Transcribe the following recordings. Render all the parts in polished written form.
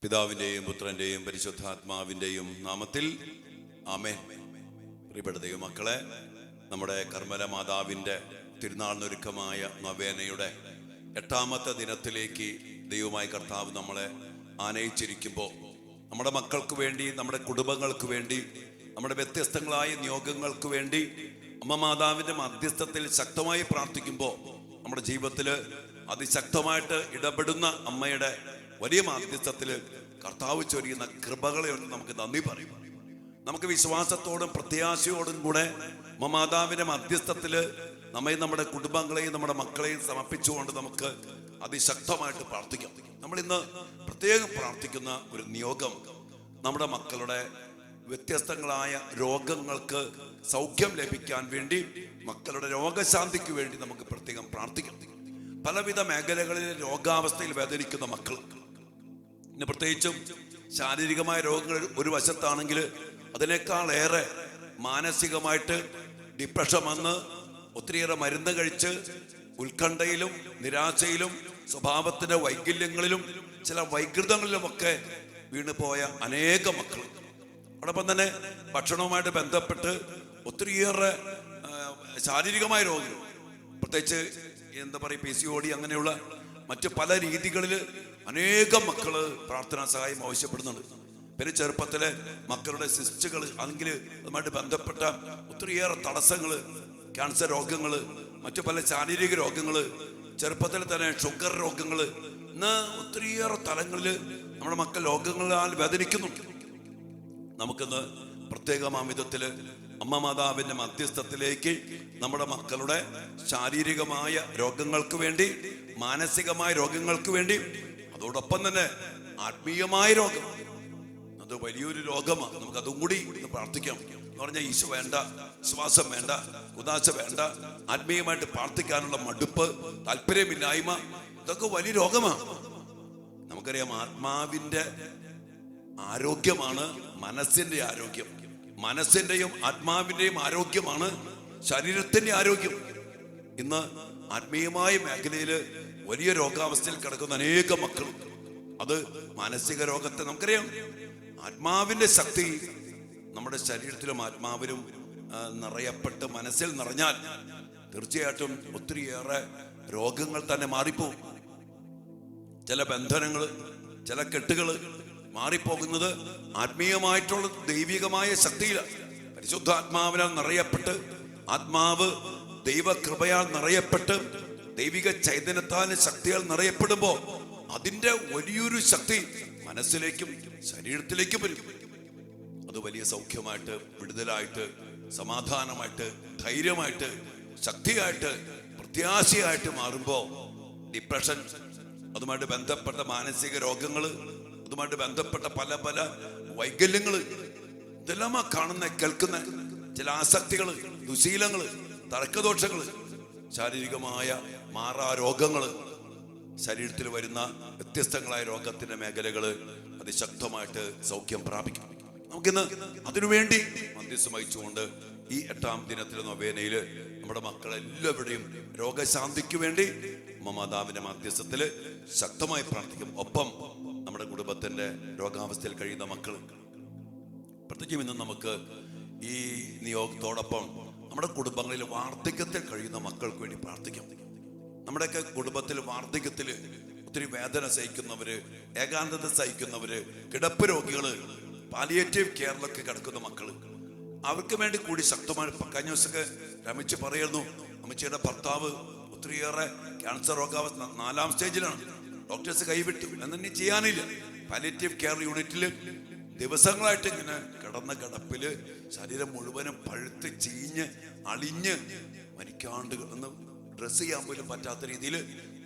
പിതാവിൻ്റെയും പുത്രൻ്റെയും പരിശുദ്ധാത്മാവിൻ്റെയും നാമത്തിൽ ആമേൻ. പ്രിയപ്പെട്ട ദൈവമക്കളെ, നമ്മുടെ കർമ്മല മാതാവിൻ്റെ തിരുനാളിനൊരുക്കമായ നൊവേനയുടെ 8ാമത്തെ ദിനത്തിലേക്ക് ദൈവമായ കർത്താവ് നമ്മളെ ആനയിച്ചിരിക്കുമ്പോൾ നമ്മുടെ മക്കൾക്ക് വേണ്ടി, നമ്മുടെ കുടുംബങ്ങൾക്ക് വേണ്ടി, നമ്മുടെ വ്യത്യസ്തങ്ങളായ നിയോഗങ്ങൾക്ക് വേണ്ടി അമ്മ മാതാവിൻ്റെ മധ്യസ്ഥത്തിൽ ശക്തമായി പ്രാർത്ഥിക്കുമ്പോൾ നമ്മുടെ ജീവിതത്തിൽ അതിശക്തമായിട്ട് ഇടപെടുന്ന അമ്മയുടെ വലിയ മധ്യസ്ഥത്തിൽ കർത്താവ് ചൊരിയുന്ന കൃപകളെ ഒന്ന് നമുക്ക് നന്ദി പറയും. നമുക്ക് വിശ്വാസത്തോടും പ്രത്യാശയോടും കൂടെ അമ്മ മാതാവിൻ്റെ മധ്യസ്ഥത്തിൽ നമ്മയും നമ്മുടെ കുടുംബങ്ങളെയും നമ്മുടെ മക്കളെയും സമർപ്പിച്ചുകൊണ്ട് നമുക്ക് അതിശക്തമായിട്ട് പ്രാർത്ഥിക്കാം. നമ്മളിന്ന് പ്രത്യേകം പ്രാർത്ഥിക്കുന്ന ഒരു നിയോഗം നമ്മുടെ മക്കളുടെ വ്യത്യസ്തങ്ങളായ രോഗങ്ങൾക്ക് സൗഖ്യം ലഭിക്കാൻ വേണ്ടി, മക്കളുടെ രോഗശാന്തിക്ക് വേണ്ടി നമുക്ക് പ്രത്യേകം പ്രാർത്ഥിക്കാം. പലവിധ മേഖലകളിൽ രോഗാവസ്ഥയിൽ വേദനിക്കുന്ന മക്കൾ, പിന്നെ പ്രത്യേകിച്ചും ശാരീരികമായ രോഗങ്ങൾ ഒരു വശത്താണെങ്കിൽ അതിനേക്കാളേറെ മാനസികമായിട്ട് ഡിപ്രഷൻ വന്ന് ഒത്തിരിയേറെ മരുന്ന് കഴിച്ച് ഉത്കണ്ഠയിലും നിരാശയിലും സ്വഭാവത്തിന്റെ വൈകല്യങ്ങളിലും ചില വൈകൃതങ്ങളിലുമൊക്കെ വീണുപോയ അനേക മക്കൾ, അതോടൊപ്പം തന്നെ ഭക്ഷണവുമായിട്ട് ബന്ധപ്പെട്ട് ഒത്തിരിയേറെ ശാരീരികമായ രോഗങ്ങൾ, പ്രത്യേകിച്ച് എന്താ പറയുക, PCOD അങ്ങനെയുള്ള മറ്റു പല രീതികളിൽ അനേകം മക്കള് പ്രാർത്ഥനാ സഹായം ആവശ്യപ്പെടുന്നുണ്ട്. പിന്നെ ചെറുപ്പത്തിലെ മക്കളുടെ സിസ്റ്റുകൾ അല്ലെങ്കിൽ അതുമായിട്ട് ബന്ധപ്പെട്ട ഒത്തിരിയേറെ തടസ്സങ്ങൾ, ക്യാൻസർ രോഗങ്ങൾ, മറ്റു പല ശാരീരിക രോഗങ്ങൾ, ചെറുപ്പത്തിൽ തന്നെ ഷുഗർ രോഗങ്ങൾ, ഇന്ന് ഒത്തിരിയേറെ തലങ്ങളിൽ നമ്മുടെ മക്കൾ രോഗങ്ങളാൽ വേദനിക്കുന്നുണ്ട്. നമുക്കിന്ന് പ്രത്യേകമാം വിധത്തിൽ അമ്മ മാതാവിൻ്റെ മധ്യസ്ഥത്തിലേക്ക് നമ്മുടെ മക്കളുടെ ശാരീരികമായ രോഗങ്ങൾക്ക് വേണ്ടി, മാനസികമായ രോഗങ്ങൾക്ക് വേണ്ടി, അതോടൊപ്പം തന്നെ ആത്മീയമായ രോഗം, അത് വലിയൊരു രോഗമാണ്, നമുക്ക് അതും കൂടി ഇന്ന് പ്രാർത്ഥിക്കാം. എന്ന് പറഞ്ഞാൽ ഈശോ വേണ്ട, വിശ്വാസം വേണ്ട, ഉദാശ വേണ്ട, ആത്മീയമായിട്ട് പ്രാർത്ഥിക്കാനുള്ള മടുപ്പ്, താല്പര്യമില്ലായ്മ, ഇതൊക്കെ വലിയ രോഗമാണ്. നമുക്കറിയാം, ആത്മാവിൻ്റെ ആരോഗ്യമാണ് മനസ്സിന്റെ ആരോഗ്യം. മനസ്സിന്റെയും ആത്മാവിന്റെയും ആരോഗ്യമാണ് ശരീരത്തിന്റെ ആരോഗ്യം. ഇന്ന് ആത്മീയമായ മേഖലയിൽ വലിയ രോഗാവസ്ഥയിൽ കിടക്കുന്ന അനേക മക്കൾ, അത് മാനസിക രോഗത്തെ, നമുക്കറിയാം ആത്മാവിന്റെ ശക്തി നമ്മുടെ ശരീരത്തിലും ആത്മാവിലും നിറയപ്പെട്ട് മനസ്സിൽ നിറഞ്ഞാൽ തീർച്ചയായിട്ടും ഒത്തിരിയേറെ രോഗങ്ങൾ തന്നെ മാറിപ്പോകും. ചില ബന്ധനങ്ങൾ, ചില കെട്ടുകൾ മാറിപ്പോകുന്നത് ആത്മീയമായിട്ടുള്ള ദൈവികമായ ശക്തിയിലാണ്. പരിശുദ്ധാത്മാവിനാൽ നിറയപ്പെട്ട്, ആത്മാവ് ദൈവകൃപയാൽ നിറയപ്പെട്ട്, ദൈവിക ചൈതന്യത്താൽ ശക്തിയാൽ നിറയപ്പെടുമ്പോൾ അതിൻ്റെ വലിയൊരു ശക്തി മനസ്സിലേക്കും ശരീരത്തിലേക്കും വരും. അത് വലിയ സൗഖ്യമായിട്ട്, വിടുതലായിട്ട്, സമാധാനമായിട്ട്, ധൈര്യമായിട്ട്, ശക്തിയായിട്ട്, പ്രത്യാശയായിട്ട് മാറുമ്പോൾ ഡിപ്രഷൻ, അതുമായിട്ട് ബന്ധപ്പെട്ട മാനസിക രോഗങ്ങൾ, അതുമായിട്ട് ബന്ധപ്പെട്ട പല പല വൈകല്യങ്ങൾ, ഇതെല്ലാം കാണുന്ന കേൾക്കുന്ന ചില ആസക്തികൾ, ദുശീലങ്ങൾ, തർക്കദോഷങ്ങൾ, ശാരീരികമായ മാറാ രോഗങ്ങൾ, ശരീരത്തിൽ വരുന്ന വ്യത്യസ്തങ്ങളായ രോഗത്തിന്റെ മേഖലകൾ അതിശക്തമായിട്ട് സൗഖ്യം പ്രാപിക്കും. നമുക്കിന്ന് അതിനുവേണ്ടി മധ്യസ്ഥം വഹിച്ചുകൊണ്ട് ഈ 8ാം ദിനത്തിലെ നൊവേനയിൽ നമ്മുടെ മക്കളെല്ലാവരുടെയും രോഗശാന്തിക്ക് വേണ്ടി മാതാവിന്റെ മധ്യസ്ഥത്തിൽ ശക്തമായി പ്രാർത്ഥിക്കും. ഒപ്പം നമ്മുടെ കുടുംബത്തിന്റെ രോഗാവസ്ഥയിൽ കഴിയുന്ന മക്കൾ, പ്രത്യേകിച്ചും ഇന്ന് നമുക്ക് ഈ നിയോഗത്തോടൊപ്പം നമ്മുടെ കുടുംബങ്ങളിൽ വാർദ്ധക്യത്തിൽ കഴിയുന്ന മക്കൾക്ക് വേണ്ടി പ്രാർത്ഥിക്കാം. നമ്മുടെയൊക്കെ കുടുംബത്തിൽ വാർദ്ധക്യത്തിൽ ഒത്തിരി വേദന സഹിക്കുന്നവര്, ഏകാന്തത സഹിക്കുന്നവര്, കിടപ്പ് രോഗികള്, പാലിയേറ്റീവ് കെയറിലൊക്കെ കിടക്കുന്ന മക്കള്, അവർക്ക് വേണ്ടി കൂടി ശക്തമായി. കഴിഞ്ഞ ദിവസമൊക്കെ രമിച്ച് പറയുന്നു, അമ്മച്ചിയുടെ ഭർത്താവ് ഒത്തിരിയേറെ ക്യാൻസർ രോഗാവസ്ഥ 4ാം സ്റ്റേജിലാണ്, ഡോക്ടേഴ്സ് കൈവിട്ടു, എന്നീ ചെയ്യാനില്ല. പാലിയേറ്റീവ് കെയർ യൂണിറ്റിൽ ദിവസങ്ങളായിട്ട് ഇങ്ങനെ കിടന്ന കിടപ്പില് ശരീരം മുഴുവനും പഴുത്ത് ചീഞ്ഞ് അളിഞ്ഞ് മരിക്കാണ്ട് ഒന്ന് ഡ്രസ്സ് ചെയ്യാൻ പോലും പറ്റാത്ത രീതിയിൽ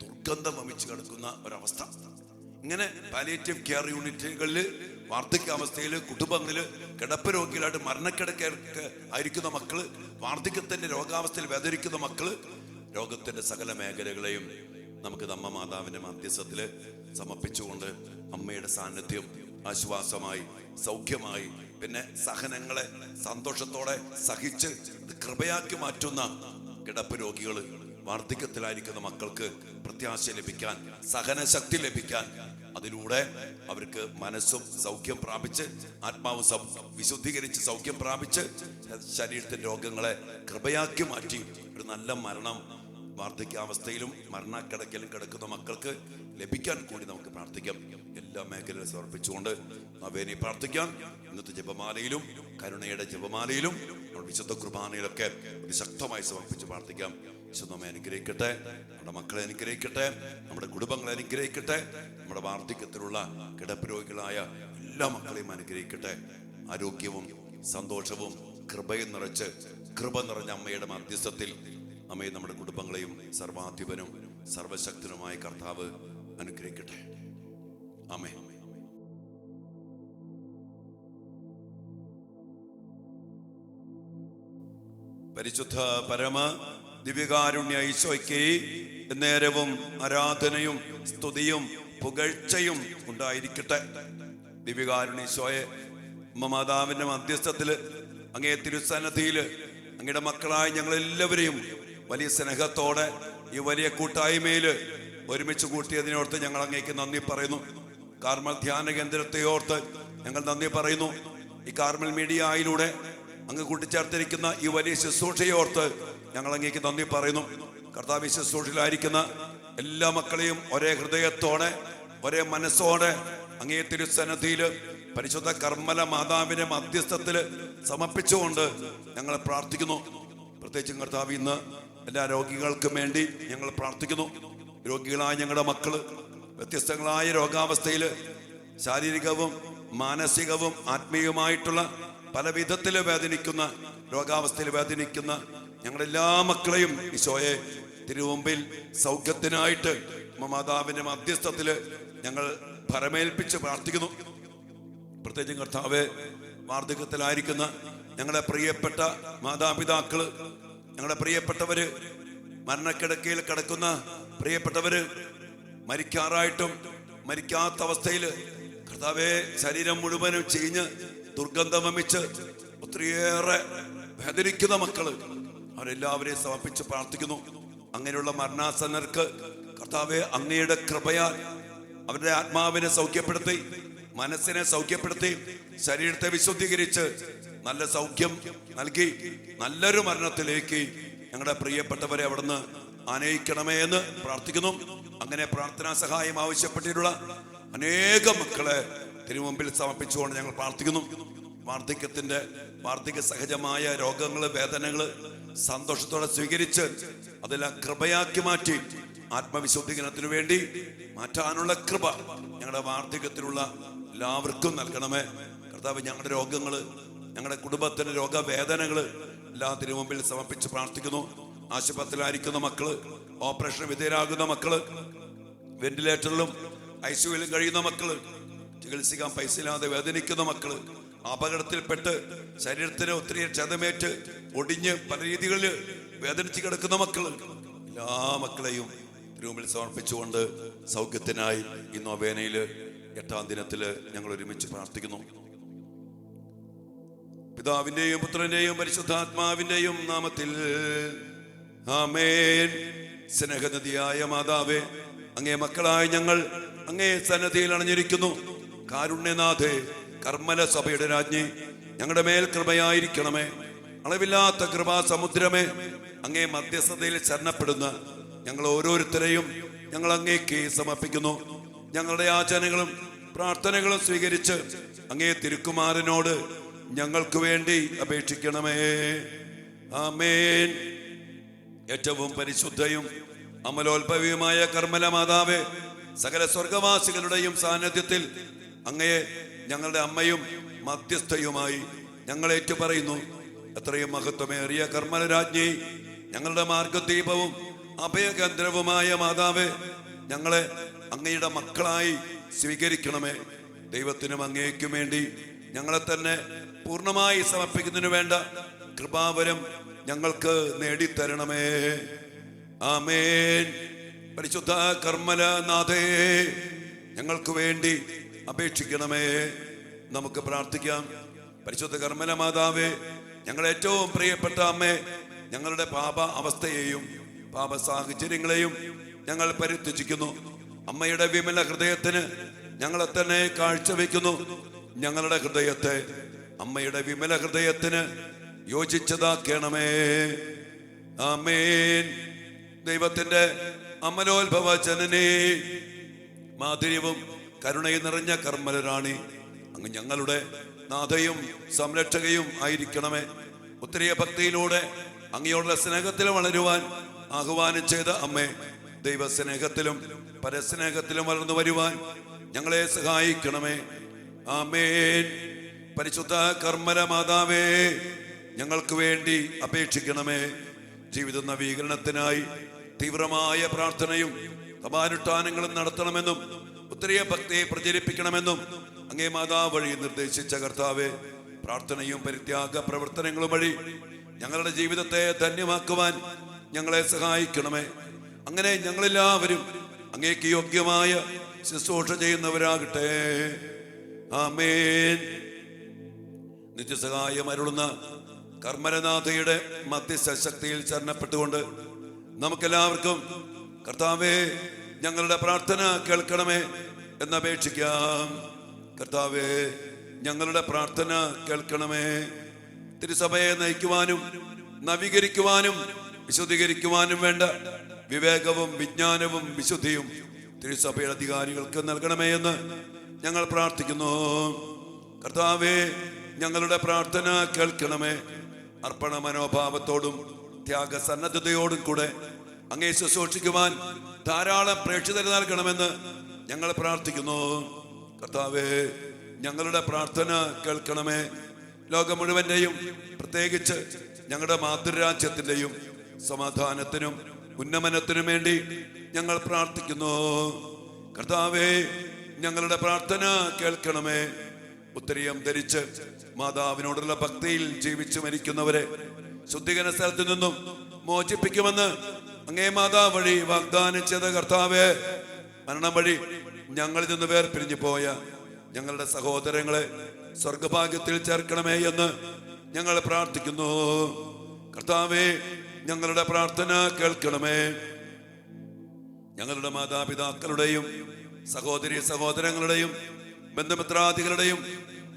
ദുർഗന്ധം വമിച്ച് കിടക്കുന്ന ഒരവസ്ഥ. ഇങ്ങനെ പാലിയേറ്റീവ് കെയർ യൂണിറ്റുകളിൽ വാർദ്ധക്യാവസ്ഥയിൽ കുടുംബങ്ങളിൽ കിടപ്പ് രോഗികളായിട്ട് മരണക്കിടക്കൊക്കെ ആയിരിക്കുന്ന മക്കള്, വാർദ്ധക്യത്തിന്റെ രോഗാവസ്ഥയിൽ വേദനിക്കുന്ന മക്കള്, രോഗത്തിന്റെ സകല മേഖലകളെയും നമുക്ക് അമ്മ മാതാവിന്റെ മധ്യസ്ഥത്തിൽ സമർപ്പിച്ചുകൊണ്ട് അമ്മയുടെ സാന്നിധ്യം ആശ്വാസമായി, സൗഖ്യമായി, പിന്നെ സഹനങ്ങളെ സന്തോഷത്തോടെ സഹിച്ച് കൃപയാക്കി മാറ്റുന്ന കിടപ്പ് രോഗികള്, വാർദ്ധക്യത്തിലായിരിക്കുന്ന മക്കൾക്ക് പ്രത്യാശ ലഭിക്കാൻ, സഹനശക്തി ലഭിക്കാൻ, അതിലൂടെ അവർക്ക് മനസ്സും സൗഖ്യം പ്രാപിച്ച്, ആത്മാവും വിശുദ്ധീകരിച്ച് സൗഖ്യം പ്രാപിച്ച് ശരീരത്തിന്റെ രോഗങ്ങളെ കൃപയാക്കി മാറ്റി ഒരു നല്ല മരണം വാർദ്ധക്യാവസ്ഥയിലും മരണക്കിടക്കലും കിടക്കുന്ന മക്കൾക്ക് ലഭിക്കാൻ കൂടി നമുക്ക് പ്രാർത്ഥിക്കാം. എല്ലാ മേഖലകളും സമർപ്പിച്ചുകൊണ്ട് നവേനി പ്രാർത്ഥിക്കാം. ഇന്നത്തെ ജപമാലയിലും കരുണയുടെ ജപമാലയിലും വിശുദ്ധ കുർബാനയിലൊക്കെ ശക്തമായി സമർപ്പിച്ച് പ്രാർത്ഥിക്കാം. വിശുദ്ധ നമ്മെ അനുഗ്രഹിക്കട്ടെ, നമ്മുടെ മക്കളെ അനുഗ്രഹിക്കട്ടെ, നമ്മുടെ കുടുംബങ്ങളെ അനുഗ്രഹിക്കട്ടെ, നമ്മുടെ വാർദ്ധക്യത്തിലുള്ള കിടപ്പ് എല്ലാ മക്കളെയും അനുഗ്രഹിക്കട്ടെ. ആരോഗ്യവും സന്തോഷവും കൃപയും നിറച്ച് കൃപ നിറഞ്ഞ അമ്മയുടെ മധ്യസ്ഥത്തിൽ നമ്മയും നമ്മുടെ കുടുംബങ്ങളെയും സർവാധിപനും സർവശക്തനുമായ കർത്താവ് അനുഗ്രഹിക്കട്ടെ. ആമേൻ. പരിശുദ്ധ പരമ ദിവ്യകാരുണ്യ ഈശോയ്ക്ക് നേരവും ആരാധനയും സ്തുതിയും പുകഴ്ചയും ഉണ്ടായിരിക്കട്ടെ. ദിവ്യകാരുണ്യ ഈശോയെ, മാതാവിന്റെ മധ്യസ്ഥത്തില് അങ്ങേ തിരുസന്നിധിയില് അങ്ങയുടെ മക്കളായ ഞങ്ങളെല്ലാവരെയും വലിയ സ്നേഹത്തോടെ ഈ വലിയ കൂട്ടായ്മയില് ഒരുമിച്ച് കൂട്ടിയതിനോർത്ത് ഞങ്ങൾ അങ്ങേക്ക് നന്ദി പറയുന്നു. കാർമൽ ധ്യാന കേന്ദ്രത്തെ ഓർത്ത് ഞങ്ങൾ നന്ദി പറയുന്നു. ഈ കാർമൽ മീഡിയയിലൂടെ അങ്ങ് കൂട്ടിച്ചേർത്തിരിക്കുന്ന ഈ വലിയ ശുശ്രൂഷയോർത്ത് ഞങ്ങൾ അങ്ങേക്ക് നന്ദി പറയുന്നു. കർത്താവ് ശുശ്രൂഷയിലായിരിക്കുന്ന എല്ലാ മക്കളെയും ഒരേ ഹൃദയത്തോടെ ഒരേ മനസ്സോടെ അങ്ങേ തിരുസന്നിധിയില് പരിശുദ്ധ കർമ്മല മാതാവിന്റെ മധ്യസ്ഥത്തില് സമർപ്പിച്ചുകൊണ്ട് ഞങ്ങൾ പ്രാർത്ഥിക്കുന്നു. പ്രത്യേകിച്ചും കർത്താവ് ഇന്ന് എല്ലാ രോഗികൾക്കും വേണ്ടി ഞങ്ങൾ പ്രാർത്ഥിക്കുന്നു. രോഗികളായ ഞങ്ങളുടെ മക്കള് വ്യത്യസ്തങ്ങളായ രോഗാവസ്ഥയില് ശാരീരികവും മാനസികവും ആത്മീയവുമായിട്ടുള്ള പല വിധത്തില് വേദനിക്കുന്ന രോഗാവസ്ഥയിൽ വേദനിക്കുന്ന ഞങ്ങളെല്ലാ മക്കളെയും ഈശോയെ തിരുമുമ്പിൽ സൗഖ്യത്തിനായിട്ട് മാതാവിന്റെ മധ്യസ്ഥത്തില് ഞങ്ങൾ ഭരമേൽപ്പിച്ച് പ്രാർത്ഥിക്കുന്നു. പ്രത്യേകിച്ചും കർത്താവെ, വാർദ്ധക്യത്തിലായിരിക്കുന്ന ഞങ്ങളുടെ പ്രിയപ്പെട്ട മാതാപിതാക്കള്, ഞങ്ങളുടെ പ്രിയപ്പെട്ടവര്, മരണക്കിടക്കയിൽ കിടക്കുന്ന പ്രിയപ്പെട്ടവര്, മരിക്കാറായിട്ടും മരിക്കാത്ത അവസ്ഥയില് കർത്താവെ ശരീരം മുഴുവനും ചീഞ്ഞ് ദുർഗന്ധം വമിച്ച് ഒത്തിരിയേറെ വേദനിക്കുന്ന മക്കള്, അവരെല്ലാവരെയും സമർപ്പിച്ച് പ്രാർത്ഥിക്കുന്നു. അങ്ങനെയുള്ള മരണാസന്നർക്ക് കർത്താവെ അങ്ങയുടെ കൃപയാൽ അവരുടെ ആത്മാവിനെ സൗഖ്യപ്പെടുത്തി, മനസ്സിനെ സൗഖ്യപ്പെടുത്തി, ശരീരത്തെ വിശുദ്ധീകരിച്ച് നല്ല സൗഖ്യം നൽകി നല്ലൊരു മരണത്തിലേക്ക് ഞങ്ങളുടെ പ്രിയപ്പെട്ടവരെ അവിടുന്ന് ആനയിക്കണമേ എന്ന് പ്രാർത്ഥിക്കുന്നു. അങ്ങനെ പ്രാർത്ഥനാ സഹായം ആവശ്യപ്പെട്ടിട്ടുള്ള അനേകം മക്കളെ തിരുമുമ്പിൽ സമർപ്പിച്ചുകൊണ്ട് ഞങ്ങൾ പ്രാർത്ഥിക്കുന്നു. വാർദ്ധക്യ സഹജമായ രോഗങ്ങള്, വേദനകള് സന്തോഷത്തോടെ സ്വീകരിച്ച് അതെല്ലാം കൃപയാക്കി മാറ്റി ആത്മവിശുദ്ധീകരണത്തിന് വേണ്ടി മാറ്റാനുള്ള കൃപ ഞങ്ങളുടെ വാർദ്ധക്യത്തിലുള്ള എല്ലാവർക്കും നൽകണമേ. കർത്താവ്, ഞങ്ങളുടെ രോഗങ്ങള്, ഞങ്ങളുടെ കുടുംബത്തിന്റെ രോഗവേദനകള് എല്ലാ തിരുമുമ്പിൽ സമർപ്പിച്ച് പ്രാർത്ഥിക്കുന്നു. ആശുപത്രിയിലായിരിക്കുന്ന മക്കള്, ഓപ്പറേഷൻ വിധേയരാകുന്ന മക്കള്, വെന്റിലേറ്ററിലും ICUവിലും കഴിയുന്ന മക്കള്, ചികിത്സിക്കാൻ പൈസ ഇല്ലാതെ വേദനിക്കുന്ന മക്കള്, അപകടത്തിൽപ്പെട്ട് ശരീരത്തിന് ഒത്തിരി ക്ഷതമേറ്റ് ഒടിഞ്ഞ് പല രീതികളിൽ വേദനിച്ച് കിടക്കുന്ന മക്കള്, എല്ലാ മക്കളെയും തിരുമുമ്പിൽ സമർപ്പിച്ചുകൊണ്ട് സൗഖ്യത്തിനായി ഈ നൊവേനയില് 8ാം ദിനത്തില് ഞങ്ങൾ ഒരുമിച്ച് പ്രാർത്ഥിക്കുന്നു. പിതാവിന്റെയും പുത്രന്റെയും പരിശുദ്ധാത്മാവിന്റെയും നാമത്തിൽ ആമേൻ. സ്നേഹനദിയായ മാതാവേ, അങ്ങേ മക്കളായ ഞങ്ങൾ അങ്ങേ സന്നിധിയിൽ അണഞ്ഞിരിക്കുന്നു. കാരുണ്യനാഥേ, കർമ്മല സഭയുടെ രാജ്ഞി, ഞങ്ങളുടെ മേൽ കൃപയായിരിക്കണമേ. അളവില്ലാത്ത കൃപാസമുദ്രമേ, അങ്ങേ മധ്യസ്ഥതയിൽ ശരണപ്പെടുന്ന ഞങ്ങൾ ഓരോരുത്തരെയും ഞങ്ങൾ അങ്ങേക്ക് സമർപ്പിക്കുന്നു. ഞങ്ങളുടെ യാചനകളും പ്രാർത്ഥനകളും സ്വീകരിച്ച് അങ്ങേ തിരുക്കുമാരനോട് ഞങ്ങൾക്ക് വേണ്ടി അപേക്ഷിക്കണമേ. ആമേൻ. ഏറ്റവും പരിശുദ്ധയും അമലോത്ഭവിയുമായ കർമ്മല മാതാവേ, സകല സ്വർഗവാസികളുടെയും സാന്നിധ്യത്തിൽ അങ്ങയെ ഞങ്ങളുടെ അമ്മയും മധ്യസ്ഥയുമായി ഞങ്ങൾ ഏറ്റുപറയുന്നു. എത്രയും മഹത്വമേറിയ കർമ്മലരാജ്ഞി, ഞങ്ങളുടെ മാർഗദീപവും അഭയകേന്ദ്രവുമായ മാതാവേ, ഞങ്ങളെ അങ്ങയുടെ മക്കളായി സ്വീകരിക്കണമേ. ദൈവത്തിനും അങ്ങേക്കും വേണ്ടി ഞങ്ങളെ തന്നെ പൂർണ്ണമായി സമർപ്പിക്കുന്നതിന് വേണ്ട കൃപാവരം ഞങ്ങൾക്ക് നേടിത്തരണമേ. ആമേൻ. പരിശുദ്ധ കർമ്മലനാഥേ, ഞങ്ങൾക്ക് വേണ്ടി അപേക്ഷിക്കണമേ. നമുക്ക് പ്രാർത്ഥിക്കാം. പരിശുദ്ധ കർമ്മല മാതാവേ, ഞങ്ങളുടെ ഏറ്റവും പ്രിയപ്പെട്ട അമ്മേ, ഞങ്ങളുടെ പാപ അവസ്ഥയെയും പാപ സാഹചര്യങ്ങളെയും ഞങ്ങൾ പരിത്യജിക്കുന്നു. അമ്മയുടെ വിമല ഹൃദയത്തിന് ഞങ്ങളെ തന്നെ കാഴ്ചവെക്കുന്നു. ഞങ്ങളുടെ ഹൃദയത്തെ അമ്മയുടെ വിമല ഹൃദയത്തിന് യോജിച്ചതാക്കണമേ. ആമേൻ. ദൈവത്തിന്റെ അമലോത്ഭവ ജനനേ, മാധുര്യവും കരുണയും നിറഞ്ഞ കർമ്മലരാണി, അങ്ങ് ഞങ്ങളുടെ നാഥയും സംരക്ഷകയും ആയിരിക്കണമേ. ഉത്തരീയ ഭക്തിയിലൂടെ അങ്ങയോടുള്ള സ്നേഹത്തിൽ വളരുവാൻ ആഹ്വാനം ചെയ്ത അമ്മേ, ദൈവസ്നേഹത്തിലും പരസ്നേഹത്തിലും വളർന്നു വരുവാൻ ഞങ്ങളെ സഹായിക്കണമേ. ആമേൻ. പരിശുദ്ധ കർമ്മല മാതാവേ, ഞങ്ങൾക്ക് വേണ്ടി അപേക്ഷിക്കണമേ. ജീവിത നവീകരണത്തിനായി തീവ്രമായ പ്രാർത്ഥനയും തപാനുഷ്ഠാനങ്ങളും നടത്തണമെന്നും ഉത്തരീയ ഭക്തിയെ പ്രചരിപ്പിക്കണമെന്നും അങ്ങേ മാതാവ് വഴി നിർദ്ദേശിച്ച കർത്താവേ, പ്രാർത്ഥനയും പരിത്യാഗ പ്രവർത്തനങ്ങളും വഴി ഞങ്ങളുടെ ജീവിതത്തെ ധന്യമാക്കുവാൻ ഞങ്ങളെ സഹായിക്കണമേ. അങ്ങനെ ഞങ്ങളെല്ലാവരും അങ്ങേക്ക് യോഗ്യമായ ശുശ്രൂഷ ചെയ്യുന്നവരാകട്ടെ. ആമേൻ. നിത്യസഹായം അരുളുന്ന കർമ്മരനാഥയുടെ മധ്യസ്ഥ ശക്തിയിൽ ശരണപ്പെട്ടുകൊണ്ട് നമുക്കെല്ലാവർക്കും കർത്താവേ, ഞങ്ങളുടെ പ്രാർത്ഥന കേൾക്കണമേ എന്നപേക്ഷിക്കാം. കർത്താവേ, ഞങ്ങളുടെ പ്രാർത്ഥന കേൾക്കണമേ. തിരുസഭയെ നയിക്കുവാനും നവീകരിക്കുവാനും വിശുദ്ധീകരിക്കുവാനും വേണ്ട വിവേകവും വിജ്ഞാനവും വിശുദ്ധിയും തിരുസഭയുടെ അധികാരികൾക്ക് നൽകണമേ എന്ന് ഞങ്ങൾ പ്രാർത്ഥിക്കുന്നു. കർത്താവേ, ഞങ്ങളുടെ പ്രാർത്ഥന കേൾക്കണമേ. അർപ്പണ മനോഭാവത്തോടും ത്യാഗസന്നദ്ധതയോടും കൂടെ അങ്ങേ ശുശ്രൂഷിക്കുവാൻ ധാരാളം പ്രേക്ഷിതരെ നൽകണമെന്ന് ഞങ്ങൾ പ്രാർത്ഥിക്കുന്നു. കർത്താവേ, ഞങ്ങളുടെ പ്രാർത്ഥന കേൾക്കണമേ. ലോകം മുഴുവന്റെയും പ്രത്യേകിച്ച് ഞങ്ങളുടെ മാതൃരാജ്യത്തിന്റെയും സമാധാനത്തിനും ഉന്നമനത്തിനും വേണ്ടി ഞങ്ങൾ പ്രാർത്ഥിക്കുന്നു. കർത്താവേ, ഞങ്ങളുടെ പ്രാർത്ഥന കേൾക്കണമേ. ഉത്തരീയം ധരിച്ച് മാതാവിനോടുള്ള ഭക്തിയിൽ ജീവിച്ചു മരിക്കുന്നവരെ ശുദ്ധീകരണ സ്ഥലത്തു നിന്നും മോചിപ്പിക്കുമെന്ന് അങ്ങേ മാതാവ് വഴി വാഗ്ദാനം ചെയ്ത കർത്താവേ, മരണം വഴി ഞങ്ങളിൽ നിന്ന് വേർപിരിഞ്ഞു പോയ ഞങ്ങളുടെ സഹോദരങ്ങളെ സ്വർഗഭാഗ്യത്തിൽ ചേർക്കണമേ എന്ന് ഞങ്ങൾ പ്രാർത്ഥിക്കുന്നു. കർത്താവേ, ഞങ്ങളുടെ പ്രാർത്ഥന കേൾക്കണമേ. ഞങ്ങളുടെ മാതാപിതാക്കളുടെയും സഹോദരി സഹോദരങ്ങളുടെയും ബന്ധുമിത്രാദികളുടെയും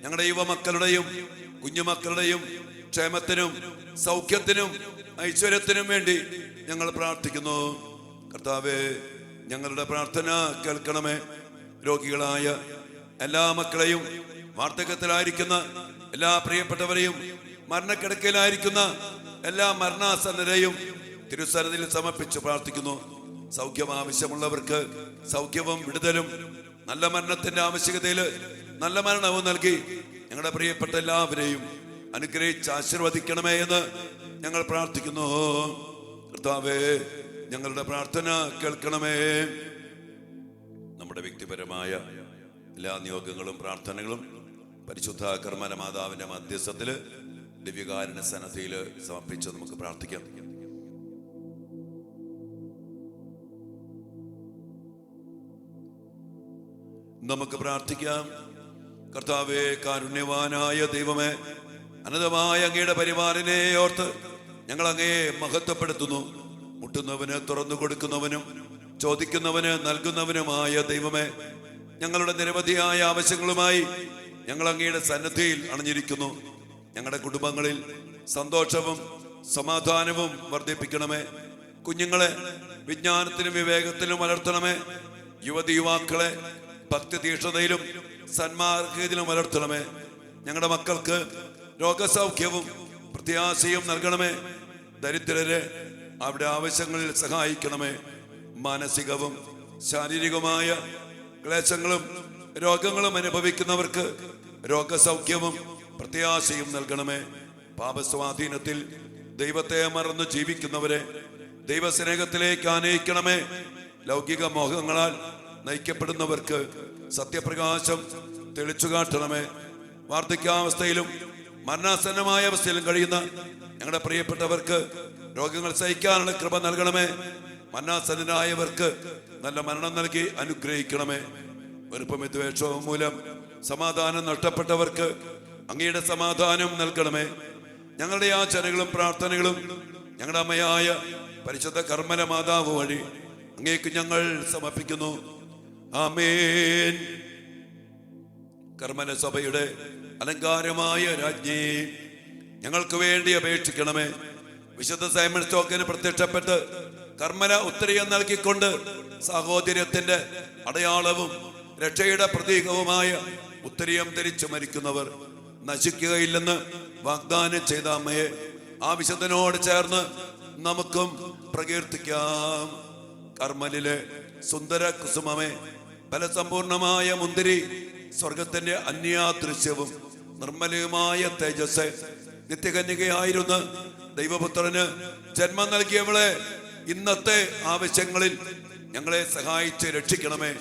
ഞങ്ങളുടെ യുവമക്കളുടെയും കുഞ്ഞുമക്കളുടെയും ക്ഷേമത്തിനും സൗഖ്യത്തിനും ഐശ്വര്യത്തിനും വേണ്ടി ഞങ്ങൾ പ്രാർത്ഥിക്കുന്നു. കർത്താവേ, ഞങ്ങളുടെ പ്രാർത്ഥന കേൾക്കണമേ. രോഗികളായ എല്ലാ മക്കളെയും, വാർദ്ധക്യത്തിലായിരിക്കുന്ന എല്ലാ പ്രിയപ്പെട്ടവരെയും, മരണക്കിടക്കയിലായിരിക്കുന്ന എല്ലാ മരണാസന്നരെയും തിരുസന്നിധിയിൽ സമർപ്പിച്ച് പ്രാർത്ഥിക്കുന്നു. സൗഖ്യം ആവശ്യമുള്ളവർക്ക് സൗഖ്യവും വിടുതലും, നല്ല മരണത്തിന്റെ ആവശ്യകതയിൽ നല്ല മരണവും നൽകി ഞങ്ങളുടെ പ്രിയപ്പെട്ട എല്ലാവരെയും അനുഗ്രഹിച്ച് ആശീർവദിക്കണമേ എന്ന് ഞങ്ങൾ പ്രാർത്ഥിക്കുന്നു. കർത്താവേ, ഞങ്ങളുടെ പ്രാർത്ഥന കേൾക്കണമേ. നമ്മുടെ വ്യക്തിപരമായ എല്ലാ നിയോഗങ്ങളും പ്രാർത്ഥനകളും പരിശുദ്ധ കർമ്മല മാതാവിന്റെ മധ്യസ്ഥത്തില് ദിവ്യകാരുണ്യ സന്നദ്ധിയിൽ സമർപ്പിച്ച് നമുക്ക് പ്രാർത്ഥിക്കാം. നമുക്ക് പ്രാർത്ഥിക്കാം. കർത്താവേ, കാരുണ്യവാനായ ദൈവമേ, അനന്തമായ അങ്ങയുടെ പരിപാലനെ ഓർത്ത് ഞങ്ങൾ അങ്ങയെ മഹത്വപ്പെടുത്തുന്നു. മുട്ടുന്നവന് തുറന്നു കൊടുക്കുന്നവനും ചോദിക്കുന്നവന് നൽകുന്നവനുമായ ദൈവമേ, ഞങ്ങളുടെ നിരവധിയായ ആവശ്യങ്ങളുമായി ഞങ്ങൾ അങ്ങയുടെ സന്നിധിയിൽ അണഞ്ഞിരിക്കുന്നു. ഞങ്ങളുടെ കുടുംബങ്ങളിൽ സന്തോഷവും സമാധാനവും വർദ്ധിപ്പിക്കണമേ. കുഞ്ഞുങ്ങളെ വിജ്ഞാനത്തിലും വിവേകത്തിലും വളർത്തണമേ. യുവതി യുവാക്കളെ ഭക്തി തീഷ്ണതയിലും സന്മാർഗത്തിലും വളർത്തണമേ. ഞങ്ങളുടെ മക്കൾക്ക് രോഗസൗഖ്യവും പ്രത്യാശയും നൽകണമേ. ദരിദ്രരെ അവരുടെ ആവശ്യങ്ങളിൽ സഹായിക്കണമേ. മാനസികവും ശാരീരികവുമായ ക്ലേശങ്ങളും രോഗങ്ങളും അനുഭവിക്കുന്നവർക്ക് രോഗസൗഖ്യവും പ്രത്യാശയും നൽകണമേ. പാപസ്വാധീനത്തിൽ ദൈവത്തെ മറന്നു ജീവിക്കുന്നവരെ ദൈവസ്നേഹത്തിലേക്ക് ആനയിക്കണമേ. ലൗകിക മോഹങ്ങളാൽ നയിക്കപ്പെടുന്നവർക്ക് സത്യപ്രകാശം തെളിച്ചു കാട്ടണമേ. വാർദ്ധക്യാവസ്ഥയിലും മരണാസന്നമായ അവസ്ഥയിലും കഴിയുന്ന ഞങ്ങളുടെ പ്രിയപ്പെട്ടവർക്ക് രോഗങ്ങൾ സഹിക്കാനുള്ള കൃപ നൽകണമേ. മരണാസന്നരായവർക്ക് നല്ല മരണം നൽകി അനുഗ്രഹിക്കണമേ. വെറുപ്പും വിദ്വേഷവും മൂലം സമാധാനം നഷ്ടപ്പെട്ടവർക്ക് അങ്ങയുടെ സമാധാനം നൽകണമേ. ഞങ്ങളുടെ ആചാരങ്ങളും പ്രാർത്ഥനകളും ഞങ്ങളുടെ അമ്മയായ പരിശുദ്ധ കർമ്മല മാതാവ് വഴി അങ്ങേക്ക് ഞങ്ങൾ സമർപ്പിക്കുന്നു. ആമേൻ. കർമ്മല സഭയുടെ അലങ്കാരമായ രാജ്ഞി, ഞങ്ങൾക്ക് വേണ്ടി അപേക്ഷിക്കണമേ. വിശുദ്ധ സൈമൺ സ്റ്റോക്കിന് പ്രത്യക്ഷപ്പെട്ട് കർമ്മല ഉത്തരീയം നൽകിക്കൊണ്ട് സാഹോദര്യത്തിന്റെ അടയാളവും രക്ഷയുടെ പ്രതീകവുമായ ഉത്തരീയം ധരിച്ചു മരിക്കുന്നവർ നശിക്കുകയില്ലെന്ന് വാഗ്ദാനം ചെയ്ത അമ്മയെ ആ വിശുദ്ധനോട് ചേർന്ന് നമുക്കും പ്രകീർത്തിക്കാം. കർമ്മലിലെ സുന്ദര കുസുമമേ, ഫലസമ്പൂർണമായ മുന്തിരി, സ്വർഗത്തിന്റെ അന്യാദൃശ്യവും നിർമ്മലയുമായ തേജസ്, നിത്യകന്യകയായിരുന്ന ദൈവപുത്രന് ജന്മം നൽകിയവളെ, ഇന്നത്തെ ആവശ്യങ്ങളിൽ ഞങ്ങളെ സഹായിച്ച് രക്ഷിക്കണമേ.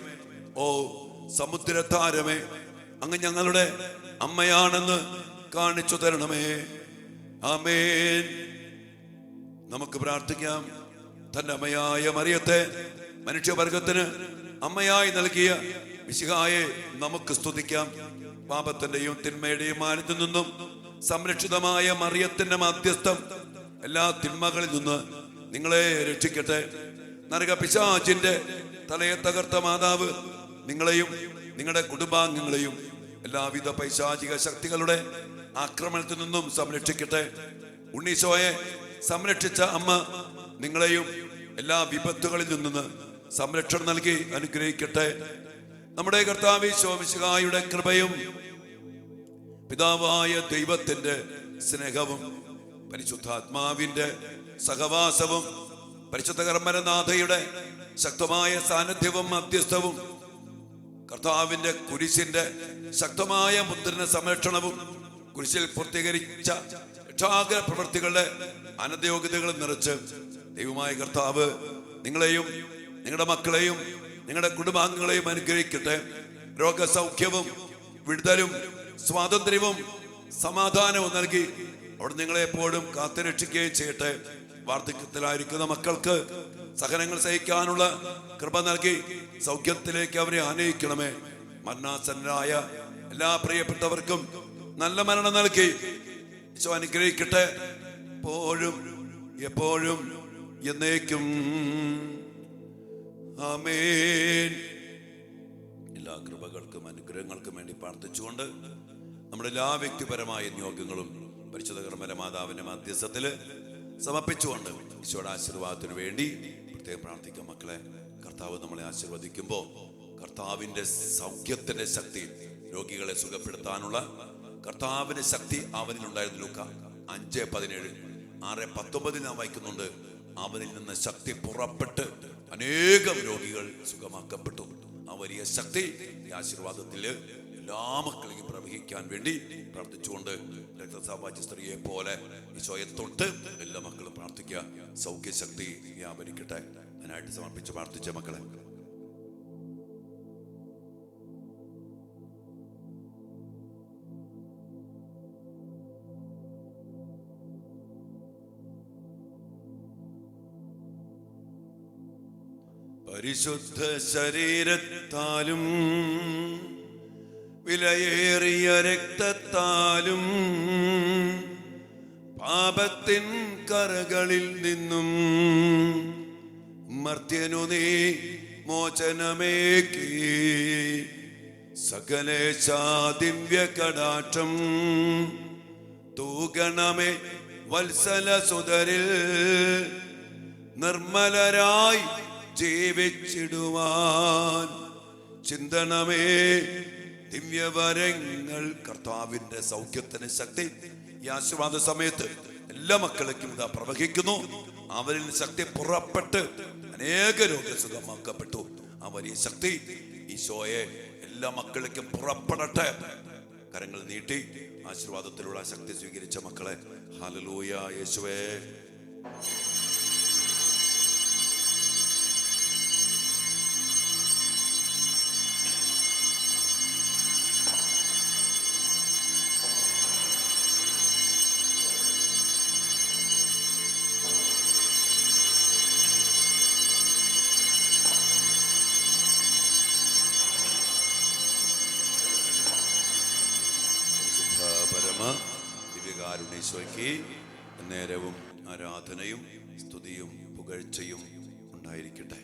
ഓ സമുദ്രതാരമേ, അങ്ങ് ഞങ്ങളുടെ അമ്മയാണെന്ന് കാണിച്ചു തരണമേ. ആമേൻ. നമുക്ക് പ്രാർത്ഥിക്കാം. തന്റെ അമ്മയായ മറിയത്തെ മനുഷ്യവർഗത്തിന് അമ്മയായി നൽകിയ മിശിഹായെ നമുക്ക് സ്തുതിക്കാം. പാപത്തിന്റെയും തിന്മയുടെയും മാനത്തിൽ നിന്നും സംരക്ഷിതമായ മറിയത്തിന്റെ മധ്യസ്ഥം എല്ലാ തിന്മകളിൽ നിന്ന് നിങ്ങളെ രക്ഷിക്കട്ടെ. നരക പിശാചിന്റെ തലയെ തകർത്ത മാതാവ് നിങ്ങളെയും നിങ്ങളുടെ കുടുംബാംഗങ്ങളെയും എല്ലാവിധ പൈശാചിക ശക്തികളുടെ ആക്രമണത്തിൽ നിന്നും സംരക്ഷിക്കട്ടെ. ഉണ്ണീശോയെ സംരക്ഷിച്ച അമ്മ നിങ്ങളെയും എല്ലാ വിപത്തുകളിൽ നിന്ന് സംരക്ഷണം നൽകി അനുഗ്രഹിക്കട്ടെ. നമ്മുടെ കർത്താവ് ഈശോ മിശിഹായുടെ കൃപയും പിതാവായ ദൈവത്തിന്റെ സ്നേഹവും പരിശുദ്ധാത്മാവിന്റെ സഹവാസവും പരിശുദ്ധ കർമ്മരനാഥയുടെ ശക്തമായ സാന്നിധ്യവും മധ്യസ്ഥവും കർത്താവിന്റെ കുരിശിന്റെ ശക്തമായ മുദ്രന സംരക്ഷണവും കുരിശിൽ പൂർത്തീകരിച്ച രക്ഷാകര പ്രവൃത്തികളുടെ അനധ്യോഗ്യതകളും നിറച്ച് ദൈവമായ കർത്താവ് നിങ്ങളെയും നിങ്ങളുടെ മക്കളെയും നിങ്ങളുടെ കുടുംബാംഗങ്ങളെയും അനുഗ്രഹിക്കട്ടെ. രോഗസൗഖ്യവും വിടുതലും സ്വാതന്ത്ര്യവും സമാധാനവും നൽകി അവിടെ നിങ്ങളെ എപ്പോഴും കാത്തുരക്ഷിക്കുകയും ചെയ്യട്ടെ. വാർദ്ധക്യത്തിലായിരിക്കുന്ന മക്കൾക്ക് സഹനങ്ങൾ സഹിക്കാനുള്ള കൃപ നൽകി സൗഖ്യത്തിലേക്ക് അവരെ ആനയിക്കണമേ. മരണാസന്നരായ എല്ലാ പ്രിയപ്പെട്ടവർക്കും നല്ല മരണം നൽകി ഈശോ അനുഗ്രഹിക്കട്ടെ. എപ്പോഴും എപ്പോഴും എന്നേക്കും. ആമേൻ. എല്ലാ കൃപകൾക്കും അനുഗ്രഹങ്ങൾക്കും വേണ്ടി പ്രാർത്ഥിച്ചുകൊണ്ട് നമ്മുടെ എല്ലാ വ്യക്തിപരമായ നിയോഗങ്ങളും പരിശുദ്ധ കർമ്മല മാതാവിന്റെ മധ്യസ്ഥത്തില് സമർപ്പിച്ചുകൊണ്ട് ഈശോയുടെ ആശീർവാദത്തിന് വേണ്ടി പ്രത്യേകം പ്രാർത്ഥിക്കാം. മക്കളെ, കർത്താവ് നമ്മളെ ആശീർവദിക്കുമ്പോൾ കർത്താവിന്റെ സൗഖ്യത്തിന്റെ ശക്തി, രോഗികളെ സുഖപ്പെടുത്താനുള്ള കർത്താവിന്റെ ശക്തി അവനിലുണ്ടായിരുന്നു. ലൂക്ക 5:17, 6:19 നാം വായിക്കുന്നുണ്ട്. അവനിൽ നിന്ന് ശക്തി പുറപ്പെട്ട് അനേകം രോഗികൾ സുഖമാക്കപ്പെട്ടു. ആ വലിയ ശക്തി ഈ ആശീർവാദത്തില് എല്ലാ മക്കളെയും പ്രവഹിക്കാൻ വേണ്ടി പ്രാർത്ഥിച്ചുകൊണ്ട് രക്തസാവാച്യ സ്ത്രീയെ പോലെ ഈശോയെ തൊട്ട് എല്ലാ മക്കളും പ്രാർത്ഥിക്കുക. സൗഖ്യശക്തി വ്യാപരിക്കട്ടെ. അതിനായിട്ട് സമർപ്പിച്ച് പ്രാർത്ഥിച്ച മക്കളെ, പരിശുദ്ധ ശരീരത്താലും വിലയേറിയ രക്തത്താലും പാപത്തിൻ കറകളിൽ നിന്നും മർത്യനു നീ മോചനമേകി സകലേശാ ദിവ്യ കടാക്ഷം തൂകണമേ വത്സല സുതരിൽ നിർമ്മലരായി ജീവിച്ചിടുവാൻ ചിന്തണമേ ദിവ്യവരങ്ങൾ. കർത്താവിന്റെ സൗഖ്യത്തിന് ശക്തി ഈ ആശീർവാദ സമയത്ത് എല്ലാ മക്കളേക്കും ഇതാ പ്രവഹിക്കുന്നു. അവരിൽ ശക്തി പുറപ്പെട്ട് അനേക രോഗസുഖമാക്കപ്പെട്ടു. ആ വലിയ ശക്തി ഈശോയെ എല്ലാ മക്കളേക്കും പുറപ്പെടട്ടെ. കരങ്ങൾ നീട്ടി ആശീർവാദത്തിലുള്ള ശക്തി സ്വീകരിച്ച മക്കളെ, ഹല്ലേലൂയ യേശുവേ. ദിവ്യകാരുണ്യേശ്വരയ്ക്ക് നേരവും ആരാധനയും സ്തുതിയും പുകഴ്ചയും ഉണ്ടായിരിക്കട്ടെ.